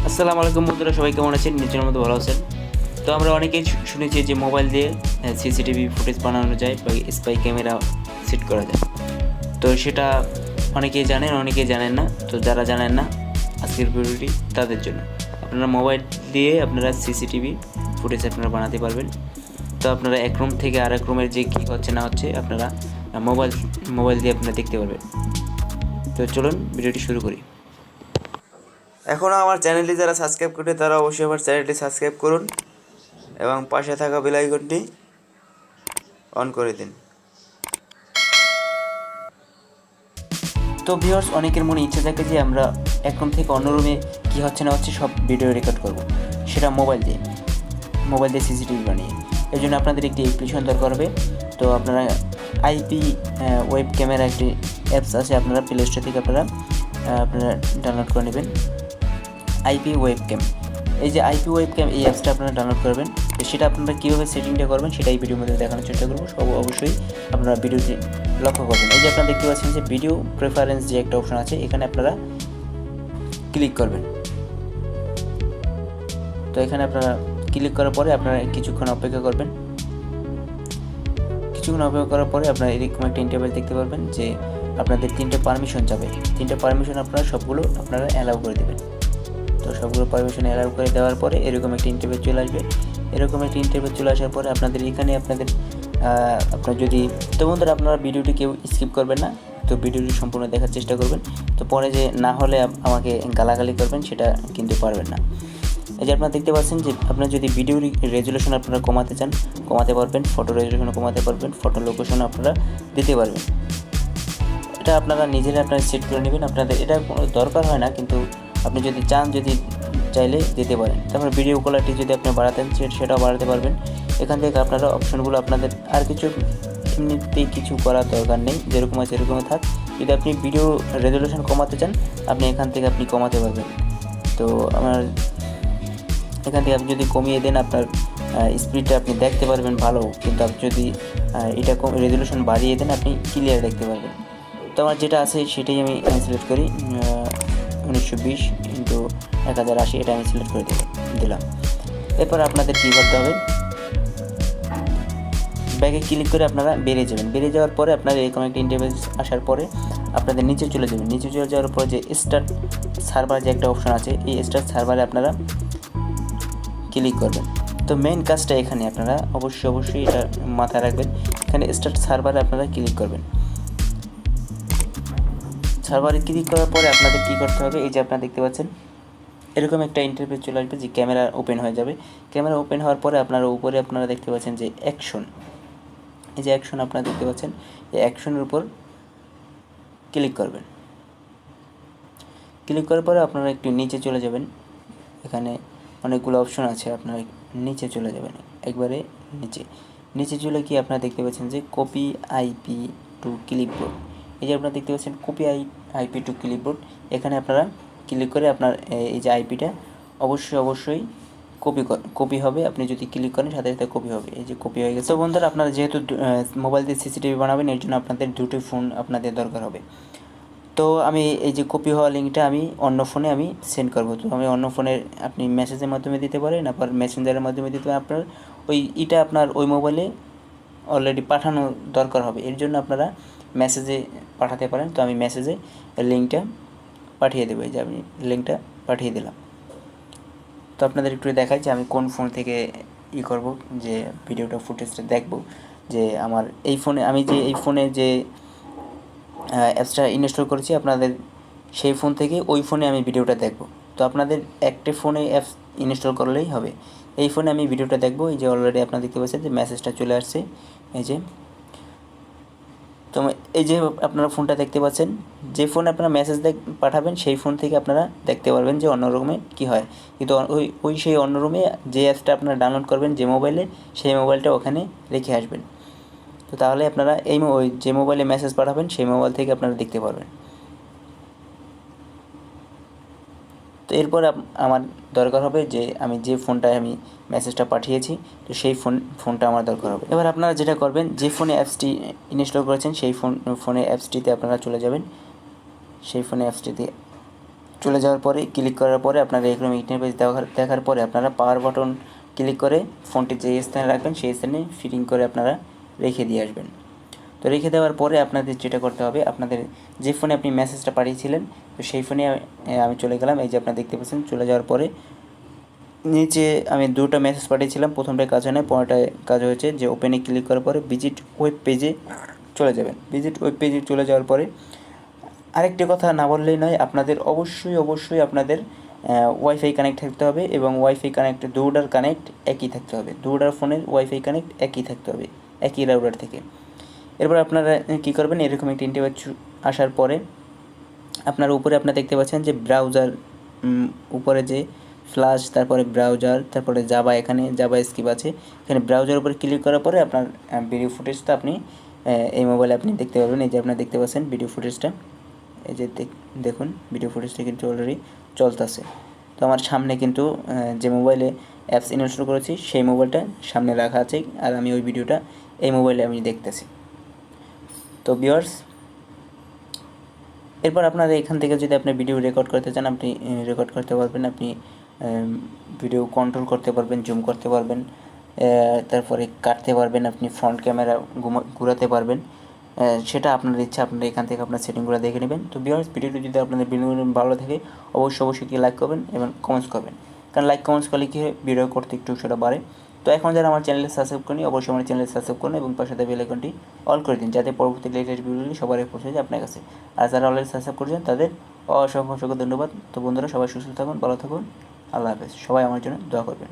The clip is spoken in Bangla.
আসসালামু আলাইকুম বন্ধুরা, সবাই কেমন আছেন? নিজের মতো ভালো আছেন? তো আমরা অনেকেই শুনেছি যে মোবাইল দিয়ে সিসিটিভি ফুটেজ বানানো যায় বা স্পাই ক্যামেরা সেট করা যায়। তো সেটা অনেকেই জানেন, অনেকেই জানেন না। তো যারা জানেন না, আজকের ভিডিওটি তাদের জন্য। আপনারা মোবাইল দিয়ে আপনারা সিসিটিভি ফুটেজ আপনারা বানাতে পারবেন। তো আপনারা এক রুম থেকে আরেক রুমের যে কী হচ্ছে না হচ্ছে আপনারা মোবাইল দিয়ে আপনারা দেখতে পারবেন। তো চলুন ভিডিওটি শুরু করি। এখনও আমার চ্যানেলটি যারা সাবস্ক্রাইব করে তারা অবশ্যই আমার চ্যানেলটি সাবস্ক্রাইব করুন এবং পাশে থাকা বেল আইকনটি অন করে দিন। তো ভিউয়ার্স, অনেকের মনে ইচ্ছা থাকে যে আমরা এক রুম থেকে অন্য রুমে কী হচ্ছে না হচ্ছে সব ভিডিও রেকর্ড করব, সেটা মোবাইল দিয়ে সিসিটিভি বানিয়ে। এর জন্য আপনাদের একটি অ্যাপ্লিকেশন দরকার হবে। তো আপনারা আইপি ওয়েব ক্যামেরা একটি অ্যাপস আছে, আপনারা প্লে স্টোর থেকে আপনারা ডাউনলোড করে নেবেন। আইপি ওয়েব ক্যাম, এই যে আইপি ওয়েব ক্যাম এই অ্যাপসটা আপনারা ডাউনলোড করবেন। তো সেটা আপনারা কীভাবে সেটিংটা করবেন সেটাই ভিডিওর মধ্যে দেখানোর চেষ্টা করবো। অবশ্যই আপনারা ভিডিওটি লক্ষ্য করবেন। এই যে আপনারা দেখতে পাচ্ছেন যে ভিডিও প্রেফারেন্স যে একটা অপশন আছে, এখানে আপনারা ক্লিক করবেন। তো এখানে আপনারা ক্লিক করার পরে আপনারা কিছুক্ষণ অপেক্ষা করবেন। কিছুক্ষণ অপেক্ষা করার পরে আপনারা এরকম একটা ইন্টারভেল দেখতে পারবেন যে আপনাদের 3টে পারমিশন যাবে। 3টে পারমিশন আপনারা সবগুলো আপনারা অ্যালাউ করে দেবেন। তো সবগুলো পারমিশন অ্যালাউ করে দেওয়ার পরে এরকম একটা ইন্টারভিউ চলে আসবে। এরকম একটা ইন্টারভিউ চলে আসার পরে আপনাদের এখানে আপনার যদি তো বন্ধুরা, আপনারা ভিডিওটি কেউ স্কিপ করবেন না, তো ভিডিওটি সম্পূর্ণ দেখার চেষ্টা করবেন। তো পরে যে না হলে আমাকে গালাগালি করবেন সেটা কিন্তু পারবেন না। এই যে আপনারা দেখতে পাচ্ছেন যে আপনারা যদি ভিডিওর রেজুলেশন আপনারা কমাতে চান কমাতে পারবেন, ফটো রেজুলেশন কমাতে পারবেন, ফটো লোকেশন আপনারা দিতে পারবেন। এটা আপনারা নিজেরা সেট করে নেবেন। আপনাদের এটা কোনো দরকার হয় না, কিন্তু আপনি যদি চান, চাইলে দিতে পারেন। তারপরে ভিডিও কোয়ালিটি যদি আপনি বাড়াতেন সেটাও বাড়াতে পারবেন। এখান থেকে আপনারা অপশনগুলো আপনাদের আর এমনিতেই কিছু করার দরকার নেই, যেরকম আছে এরকমই থাক। যদি আপনি ভিডিও রেজুলেশন কমাতে চান আপনি এখান থেকে কমাতে পারবেন। তো আমার এখান থেকে আপনি যদি কমিয়ে দেন আপনার স্পিডটা আপনি দেখতে পারবেন ভালো, কিন্তু আপনি যদি এটা রেজুলেশন বাড়িয়ে দেন আপনি ক্লিয়ার দেখতে পারবেন। তো আমার যেটা আছে সেটাই আমি সিলেক্ট করি, 1920x1080, এটা আমি সিলেক্ট করে দিলাম। এরপর আপনাদের কী করতে হবে, ব্যাগে ক্লিক করে আপনারা বেরিয়ে যাওয়ার পরে আপনারা এরকম একটা ইন্টারফেস আসার পরে আপনাদের নিচে চলে যাওয়ার পরে যে স্টার্ট সার্ভার যে একটা অপশন আছে, এই স্টার্ট সার্ভারে আপনারা ক্লিক করবেন। তো মেইন কাজটা এখানে আপনারা অবশ্যই এটা মাথায় রাখবেন। এখানে স্টার্ট সার্ভারে আপনারা ক্লিক করবেন। সার্ভারে ক্লিক করার পরে আপনাদের কী করতে হবে, এই যে আপনারা দেখতে পাচ্ছেন এরকম একটা ইন্টারফেস চলে আসবে যে ক্যামেরা ওপেন হয়ে যাবে। ক্যামেরা ওপেন হওয়ার পরে উপরে আপনারা দেখতে পাচ্ছেন যে অ্যাকশন, এই যে অ্যাকশন আপনারা দেখতে পাচ্ছেন, এই অ্যাকশনের উপর ক্লিক করবেন। ক্লিক করার পরে আপনারা একটু নিচে চলে যাবেন। এখানে অনেকগুলো অপশন আছে, আপনারা নিচে চলে যাবেন, একবারে নিচে চলে গিয়ে আপনারা দেখতে পাচ্ছেন যে কপি আইপি টু ক্লিপবোর্ড। এই যে আপনারা দেখতে পাচ্ছেন কপি আইপি টু ক্লিপবোর্ড, এখানে আপনারা ক্লিক করে আপনার এই যে আইপিটা অবশ্যই কপি হবে। আপনি যদি ক্লিক করেন সাথে সাথে কপি হবে। এই যে কপি হয়ে গেছে। তো বন্ধুরা, আপনারা যেহেতু মোবাইল দিয়ে সিসিটিভি বানাবেন, এর জন্য আপনাদের 2টি ফোন আপনাদের দরকার হবে। তো আমি এই যে কপি হওয়া লিঙ্কটা আমি অন্য ফোনে আমি সেন্ড করবো। তো আমি অন্য ফোনে আপনি মেসেজের মাধ্যমে দিতে পারেন, আবার মেসেঞ্জারের মাধ্যমে দিতে পারেন। আপনার আপনার ওই মোবাইলে অলরেডি পাঠানো দরকার হবে, এর জন্য আপনারা মেসেজে পাঠাতে পারেন। তো আমি মেসেজে লিঙ্কটা পাঠিয়ে দেবো। এই যে আমি লিঙ্কটা পাঠিয়ে দিলাম। তো আপনাদের একটু দেখাই যে আমি কোন ফোন থেকে করব, যে ভিডিওটা ফুটেজটা দেখব, যে আমার এই ফোনে আমি যে এই ফোনে যে অ্যাপসটা ইনস্টল করেছি আপনাদের সেই ফোন থেকে ওই ফোনে আমি ভিডিওটা দেখব। তো আপনাদের একটা ফোনে অ্যাপস ইনস্টল করলেই হবে। এই ফোনে আমি ভিডিওটা দেখব। এই যে অলরেডি আপনারা দেখতে পাচ্ছেন যে মেসেজটা চলে আসছে। এই যে তো এই যে আপনারা ফোনটা দেখতে পাচ্ছেন, যে ফোনে আপনারা মেসেজ পাঠাবেন সেই ফোন থেকে আপনারা দেখতে পারবেন যে অন্য রুমে কী হয়। কিন্তু সেই অন্য রুমে যে অ্যাপসটা আপনারা ডাউনলোড করবেন যে মোবাইলে, সেই মোবাইলটা ওখানে রেখে আসবেন। তো তাহলে আপনারা ওই যে মোবাইলে মেসেজ পাঠাবেন সেই মোবাইল থেকে আপনারা দেখতে পারবেন। তো এরপর আমার দরকার হবে যে আমি যে ফোনটায় আমি মেসেজটা পাঠিয়েছি, তো সেই ফোনটা আমার দরকার হবে। এবার আপনারা যেটা করবেন, যে ফোনে অ্যাপসটি ইনস্টল করেছেন সেই ফোনে অ্যাপসটিতে আপনারা চলে যাবেন। সেই ফোনে অ্যাপসটিতে চলে যাওয়ার পরে ক্লিক করার পরে আপনারা এরকম ইন্টারফেস দেখার পরে আপনারা পাওয়ার বাটন ক্লিক করে ফোনটি যে স্থানে রাখবেন সেই স্থানে ফিটিং করে আপনারা রেখে দিয়ে আসবেন। তো রেখে দেওয়ার পরে আপনাদের যেটা করতে হবে, আপনাদের যে ফোনে আপনি মেসেজটা পাঠিয়েছিলেন তো সেই ফোনে আমি চলে গেলাম। এই যে আপনারা দেখতে পাচ্ছেন, চলে যাওয়ার পরে নিচে আমি দুটো মেসেজ পাঠিয়েছিলাম, প্রথমটায় কাজ হয় না, পরেরটায় কাজ হয়েছে। যে ওপেনে ক্লিক করার পরে ভিজিট ওয়েব পেজে চলে যাবেন। ভিজিট ওয়েব পেজে চলে যাওয়ার পরে আরেকটি কথা না বললেই নয়, আপনাদের অবশ্যই আপনাদের ওয়াইফাই কানেক্ট থাকতে হবে এবং ওয়াইফাই কানেক্ট দুটার কানেক্ট একই থাকতে হবে। দুটার ফোনের ওয়াইফাই কানেক্ট একই থাকতে হবে, একই রাউটার থেকে। এরপর আপনারা কী করবেন, এরকম একটি ইন্টারফেস আসার পরে আপনার উপরে আপনারা দেখতে পাচ্ছেন যে ব্রাউজার, উপরে যে ফ্ল্যাশ, তারপরে ব্রাউজার, তারপরে জাভা, এখানে জাভা স্ক্রিপ্ট আছে। এখানে ব্রাউজার উপরে ক্লিক করার পরে আপনার ভিডিও ফুটেজটা আপনি এই মোবাইলে আপনি দেখতে পারবেন। এই যে আপনারা দেখতে পাচ্ছেন ভিডিও ফুটেজটা, এই যে দেখুন ভিডিও ফুটেজটা কিন্তু অলরেডি চলতেছে। তো আমার সামনে কিন্তু যে মোবাইলে অ্যাপস ইনস্টল করেছি সেই মোবাইলটা সামনে রাখা আছে, আর আমি ওই ভিডিওটা এই মোবাইলে আমি দেখতেছি। তো ভিউয়ার্স, এরপর আপনারা এখান থেকে যদি আপনি ভিডিও রেকর্ড করতে চান, আপনি রেকর্ড করতে পারবেন। আপনি ভিডিও কন্ট্রোল করতে পারবেন, জুম করতে পারবেন, তারপরে কাটতে পারবেন, আপনি ফ্রন্ট ক্যামেরা ঘোরাতে পারবেন। সেটা আপনার ইচ্ছা, আপনারা এখান থেকে আপনার সেটিংগুলো দেখে নেবেন। তো ভিউয়ার্স, ভিডিওটি যদি আপনাদের ভালো থাকে অবশ্যই কি লাইক করবেন এবং কমেন্টস করবেন, কারণ লাইক কমেন্টস করলে কি ভিডিও করতে একটু সেটা বাড়ে। তো এখন যারা আমার চ্যানেলে সাবস্ক্রাইব করেনি অবশ্যই আমার চ্যানেলে সাবস্ক্রাইব করুন এবং পাশে থাকা বেল আইকনটি অল করে দিন, যাতে পরবর্তী লেটেস্ট ভিডিওগুলি সবার আগে পৌঁছে যায় আপনার কাছে। আর যারা অলরেডি সাবস্ক্রাইব করেছেন তাদের অসংখ্য ধন্যবাদ। তো বন্ধুরা, সবাই সুস্থ থাকুন, ভালো থাকুন, আল্লাহ হাফেজ। সবাই আমার জন্য দোয়া করবেন।